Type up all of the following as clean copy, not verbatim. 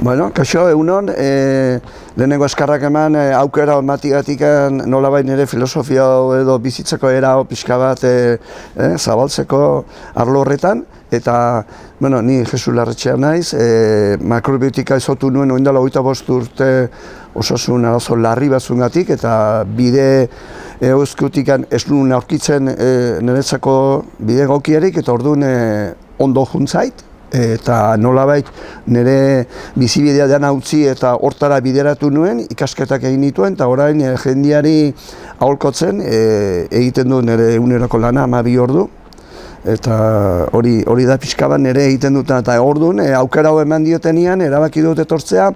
Bueno, kaixo, egunon, lehenengo eskarrak eman aukera matigatik nolabait nire filosofia edo bizitzeko era pixka bat zabaltzeko arlo horretan. Eta, bueno, ni Jesus Larretxea naiz, makrobiotika ezotu nuen oindala 25 urte osasun arazo larri batzungatik, eta bide euskutik ez nuen aurkitzen niretzako bide gokierik, eta orduan ondo juntzait. Eta nolabait nire bizibidea dena utzi eta hortara bideratu nuen, ikasketak egin nituen, eta orain jendiari aholkotzen egiten du nire eguneroko lana 12 ordu. Eta hori da pixka bat nire egiten duten, eta orduan aukera hau eman diotenean erabaki dut etortzea,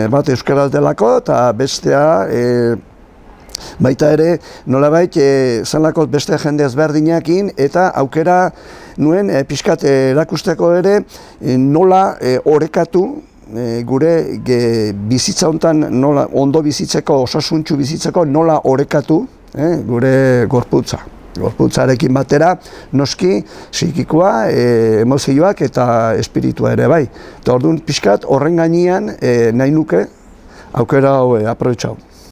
bat euskara delako eta bestea baita ere nolabait zanlako beste jende ezberdinakin, eta aukera nuen pixkat erakusteko ere nola orekatu gure bizitza honetan, nola ondo bizitzeko, osasuntsu bizitzeko, nola orekatu gure gorputza. Gorputzarekin batera, noski, psikikoa, emozioak eta espiritua ere bai. Eta orduan pixkat horren gainean nahi nuke aukera hau aprobetxatu.